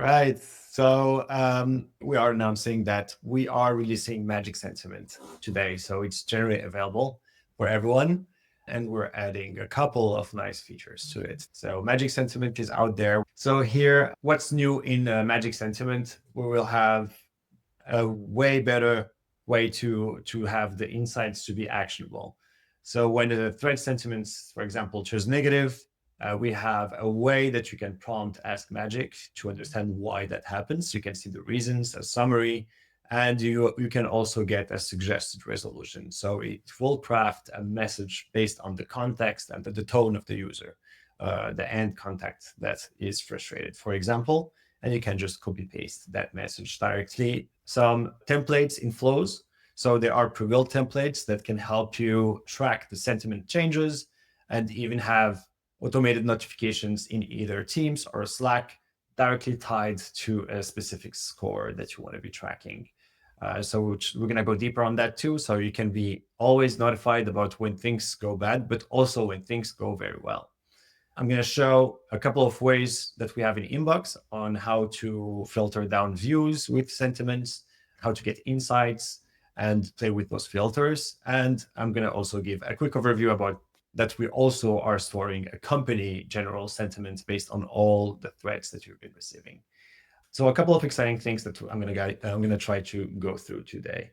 Right. So we are announcing that we are releasing Magic Sentiment today. So it's generally available for everyone. And we're adding a couple of nice features to it. So Magic Sentiment is out there. So here, what's new in Magic Sentiment? We will have a way better way to have the insights to be actionable. So when the thread sentiments, for example, turns negative, we have a way that you can prompt Ask Magic to understand why that happens. You can see the reasons, a summary, and you can also get a suggested resolution. So it will craft a message based on the context and the tone of the user, the end contact that is frustrated, for example, and you can just copy paste that message directly. Some templates in flows. So there are pre-built templates that can help you track the sentiment changes and even have automated notifications in either Teams or Slack directly tied to a specific score that you want to be tracking. So we're going to go deeper on that too. So you can be always notified about when things go bad, but also when things go very well. I'm going to show a couple of ways that we have in Inbox on how to filter down views with sentiments, how to get insights, and play with those filters. And I'm going to also give a quick overview about that we also are storing a company general sentiment based on all the threads that you've been receiving. So a couple of exciting things that I'm going to try to go through today.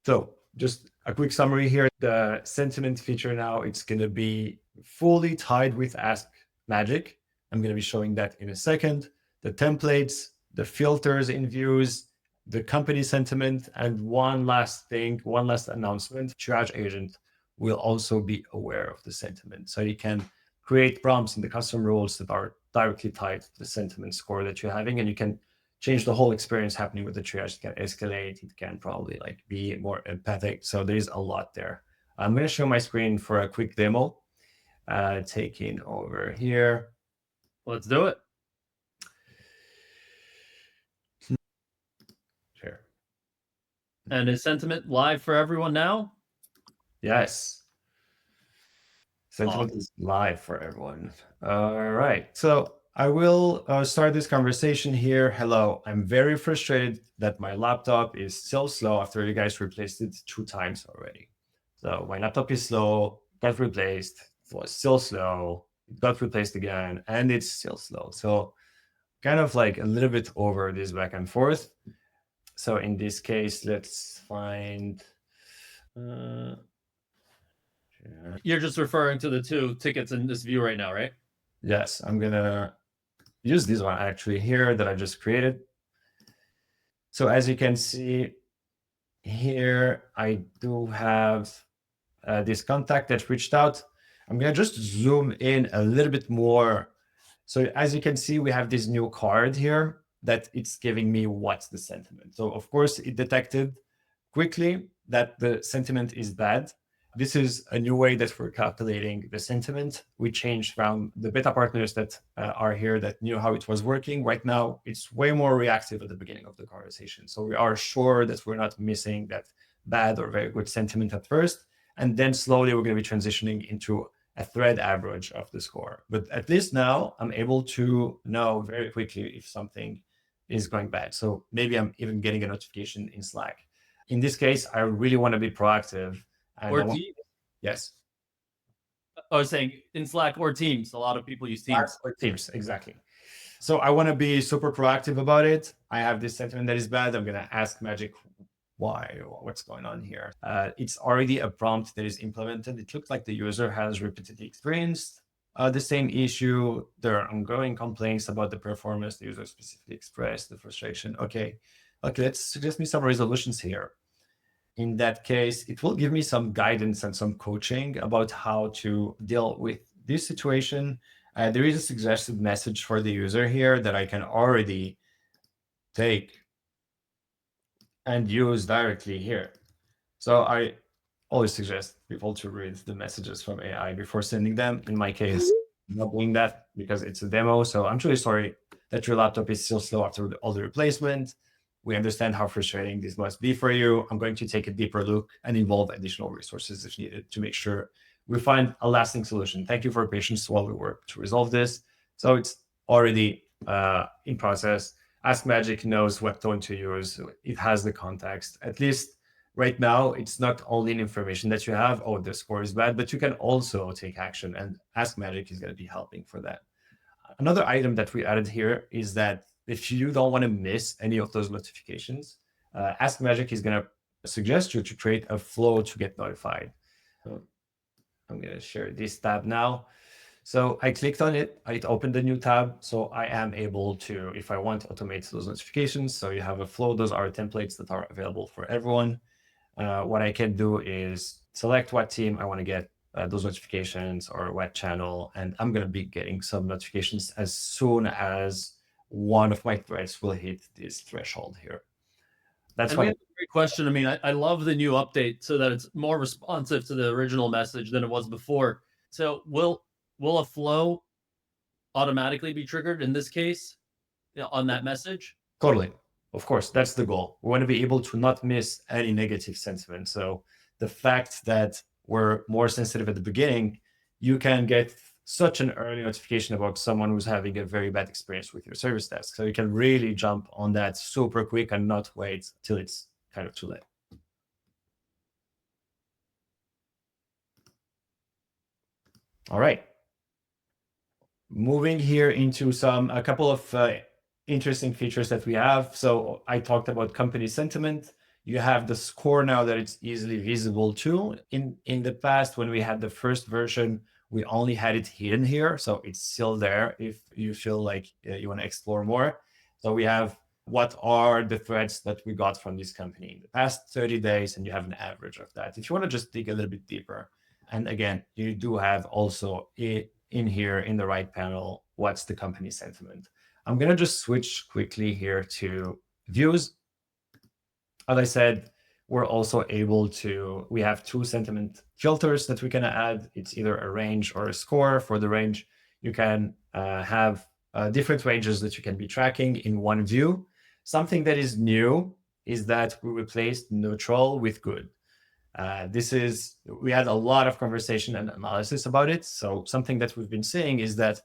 So just a quick summary here. The sentiment feature now, it's going to be fully tied with Ask Magic. I'm going to be showing that in a second. The templates, the filters in views, the company sentiment, and one last announcement. Triage agent will also be aware of the sentiment. So you can create prompts in the custom rules that are directly tied to the sentiment score that you're having, and you can change the whole experience happening with the triage. It can escalate, it can probably be more empathic. So there's a lot there. I'm going to show my screen for a quick demo. Taking over here. Let's do it. Sure. And is sentiment live for everyone now? Yes. Sentiment is live for everyone. All right. So I will start this conversation here. Hello. I'm very frustrated that my laptop is so slow after you guys replaced it 2 times already. So my laptop is slow, got replaced, it was still slow, it got replaced again, and it's still slow. So kind of like a little bit over this back and forth. So in this case, let's find... You're just referring to the 2 tickets in this view right now, right? Yes, I'm going to use this one actually here that I just created. So as you can see here, I do have this contact that reached out. I'm going to just zoom in a little bit more. So as you can see, we have this new card here that it's giving me what's the sentiment. So of course, it detected quickly that the sentiment is bad. This is a new way that we're calculating the sentiment. We changed from the beta partners that are here that knew how it was working. Right now, it's way more reactive at the beginning of the conversation. So we are sure that we're not missing that bad or very good sentiment at first. And then slowly we're going to be transitioning into a thread average of the score. But at least now I'm able to know very quickly if something is going bad. So maybe I'm even getting a notification in Slack. In this case, I really want to be proactive. Or Teams. Yes. I was saying in Slack or Teams. A lot of people use Teams. Or Teams, exactly. So I want to be super proactive about it. I have this sentiment that is bad. I'm going to ask Magic why, what's going on here. It's already a prompt that is implemented. It looks like the user has repeatedly experienced the same issue. There are ongoing complaints about the performance. The user specifically expressed the frustration. Okay, let's suggest me some resolutions here. In that case, it will give me some guidance and some coaching about how to deal with this situation. There is a suggested message for the user here that I can already take and use directly here. So I always suggest people to read the messages from AI before sending them. In my case, I'm not doing that because it's a demo. So I'm truly sorry that your laptop is still slow after all the replacement. We understand how frustrating this must be for you. I'm going to take a deeper look and involve additional resources if needed to make sure we find a lasting solution. Thank you for your patience while we work to resolve this. So it's already in process. Ask Magic knows what tone to use. It has the context. At least right now, it's not only an information that you have, oh, the score is bad, but you can also take action, and Ask Magic is going to be helping for that. Another item that we added here is that if you don't want to miss any of those notifications, Ask Magic is going to suggest you to create a flow to get notified. So I'm going to share this tab now. So I clicked on it, it opened a new tab. So I am able to, if I want, automate those notifications. So you have a flow. Those are templates that are available for everyone. What I can do is select what team I want to get those notifications or what channel. And I'm going to be getting some notifications as soon as one of my threads will hit this threshold here. That's And we have a great question. I mean, I love the new update so that it's more responsive to the original message than it was before. So will a flow automatically be triggered in this case, on that message? Totally. Of course, that's the goal. We want to be able to not miss any negative sentiment. So the fact that we're more sensitive at the beginning, you can get such an early notification about someone who's having a very bad experience with your service desk. So you can really jump on that super quick and not wait till it's kind of too late. All right. Moving here into a couple of interesting features that we have. So I talked about company sentiment. You have the score now that it's easily visible too. In the past, when we had the first version, we only had it hidden here. So it's still there if you feel like you want to explore more. So we have what are the threads that we got from this company in the past 30 days, and you have an average of that. If you want to just dig a little bit deeper, and again, you do have also in here in the right panel, what's the company sentiment. I'm going to just switch quickly here to views. As I said, we're also able to, we have two sentiment filters that we can add. It's either a range or a score. For the range, you can have different ranges that you can be tracking in one view. Something that is new is that we replaced neutral with good. We had a lot of conversation and analysis about it. So something that we've been saying is that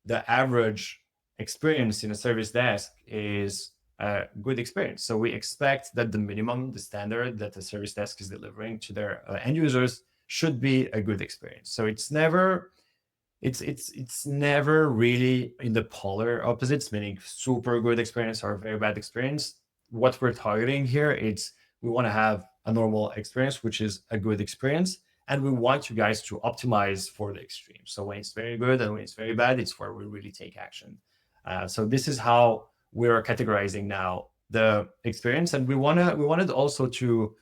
the average experience in a service desk is a good experience. So we expect that the minimum, the standard that the service desk is delivering to their end users should be a good experience. So it's never really in the polar opposites, meaning super good experience or very bad experience. What we're targeting here is we want to have a normal experience, which is a good experience. And we want you guys to optimize for the extreme. So when it's very good and when it's very bad, it's where we really take action. So this is how we're categorizing now the experience. And we wanted also to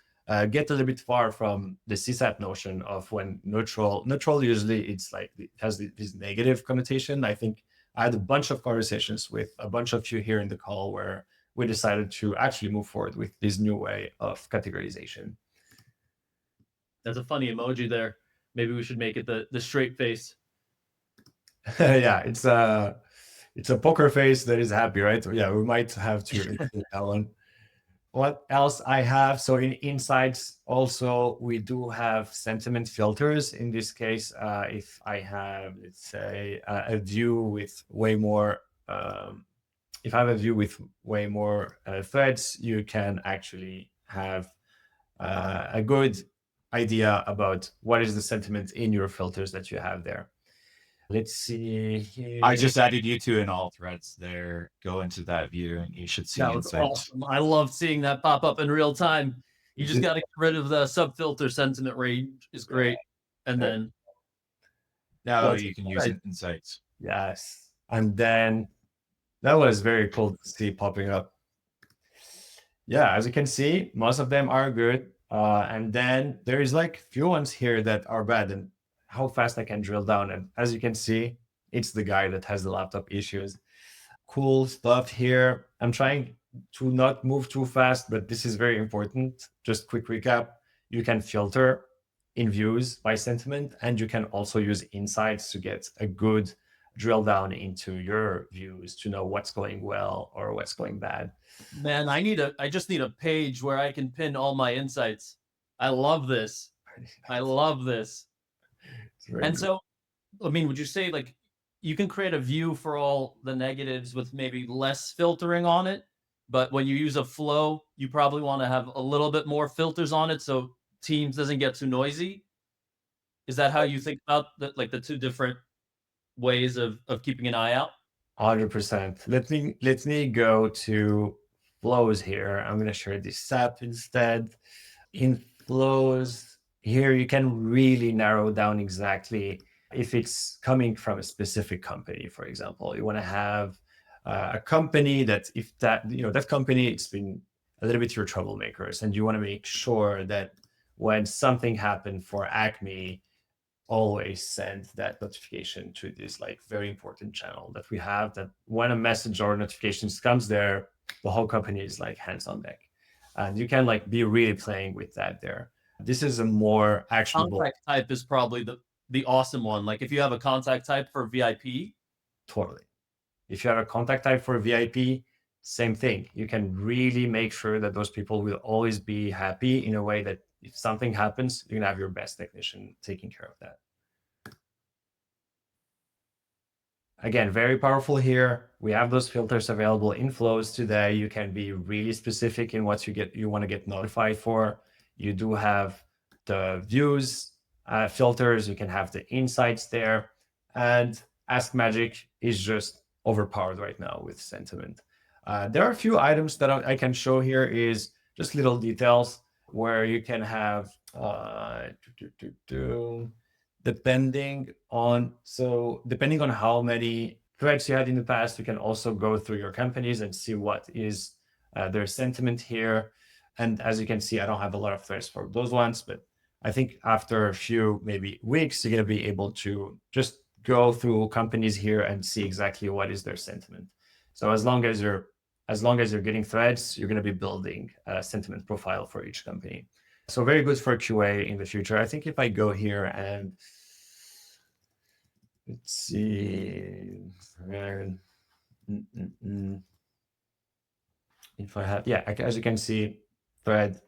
get a little bit far from the CSAT notion of when neutral usually it's like it has this negative connotation. I think I had a bunch of conversations with a bunch of you here in the call where we decided to actually move forward with this new way of categorization. That's a funny emoji there. Maybe we should make it the straight face. Yeah, it's a poker face that is happy, right? Yeah, we might have to include that one. What else I have? So in insights, also, we do have sentiment filters. In this case, if I have, let's say, a view with way more, if I have a view with way more threads, you can actually have a good idea about what is the sentiment in your filters that you have there. Let's see here. I just added you two in all threads there. Go into that view and you should see That was insights. awesome. I love seeing that pop up in real time. You just got to get rid of the sub-filter sentiment range is great. And then now you can use insights. Yes. And then that was very cool to see popping up. Yeah, as you can see, most of them are good. And then there is like few ones here that are bad, and how fast I can drill down. And as you can see, it's the guy that has the laptop issues. Cool stuff here. I'm trying to not move too fast, but this is very important. Just quick recap. You can filter in views by sentiment, and you can also use insights to get a good drill down into your views to know what's going well or what's going bad. Man, I just need a page where I can pin all my insights. I love this. I love this. And so, I mean, would you say like you can create a view for all the negatives with maybe less filtering on it. But when you use a flow, you probably want to have a little bit more filters on it so Teams doesn't get too noisy. Is that how you think about the two different ways of keeping an eye out? 100%. Let me go to flows here. I'm going to share this app instead. In flows here, you can really narrow down exactly if it's coming from a specific company. For example, you want to have a company that, if that that company, it's been a little bit your troublemakers, and you want to make sure that when something happened for Acme, always send that notification to this like very important channel that we have, that when a message or notifications comes there, the whole company is like hands on deck, and you can like be really playing with that there. This is a more actionable. Contact type is probably the awesome one. Like if you have a contact type for VIP, Totally. If you have a contact type for VIP, same thing. You can really make sure that those people will always be happy, in a way that if something happens, you're gonna have your best technician taking care of that. Again, very powerful here. We have those filters available in flows today. You can be really specific in what you want to get notified for. You do have the views filters. You can have the insights there. And Ask Magic is just overpowered right now with sentiment. There are a few items that I can show here, is just little details where you can have depending on how many threads you had in the past, you can also go through your companies and see what is their sentiment here. And as you can see, I don't have a lot of threads for those ones, but I think after a few maybe weeks, you're going to be able to just go through companies here and see exactly what is their sentiment. So as long as you're getting threads, you're going to be building a sentiment profile for each company. So very good for QA in the future. I think if I go here and let's see, if I have, yeah, as you can see, thread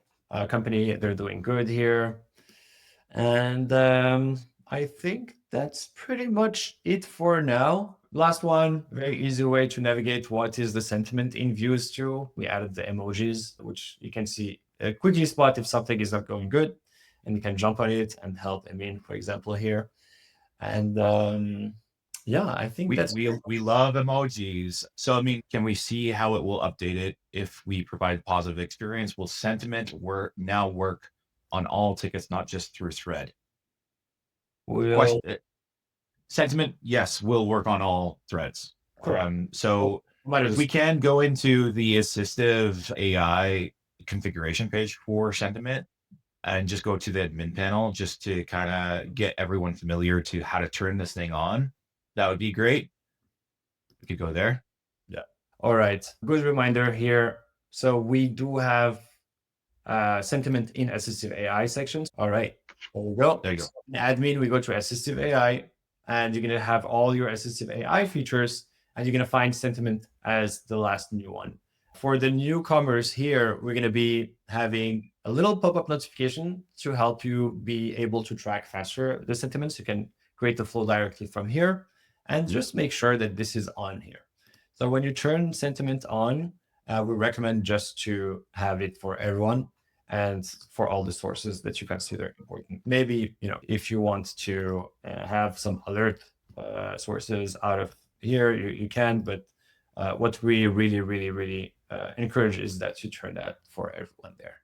company, they're doing good here. And I think that's pretty much it for now. Last one, very easy way to navigate what is the sentiment in views too. We added the emojis, which you can see quickly spot if something is not going good, and you can jump on it and help Emin, for example, here. And yeah, I think we love emojis. So I mean, can we see how it will update it if we provide positive experience? Will sentiment now work on all tickets, not just through thread? Sentiment, yes, will work on all threads. So if we can go into the assistive AI configuration page for sentiment and just go to the admin panel just to kind of get everyone familiar to how to turn this thing on, that would be great. We could go there. Yeah. All right. Good reminder here. So we do have sentiment in assistive AI sections. All right. There we go. There you go. So in admin, we go to assistive AI, and you're going to have all your assistive AI features, and you're going to find sentiment as the last new one. For the newcomers here, we're going to be having a little pop-up notification to help you be able to track faster the sentiments. You can create the flow directly from here, and just make sure that this is on here. So when you turn sentiment on, we recommend just to have it for everyone and for all the sources that you consider important. Maybe, if you want to have some alert sources out of here, you can, but what we really, really, really encourage is that you turn that for everyone there.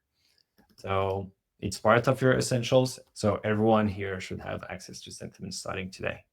So it's part of your essentials. So everyone here should have access to sentiment starting today.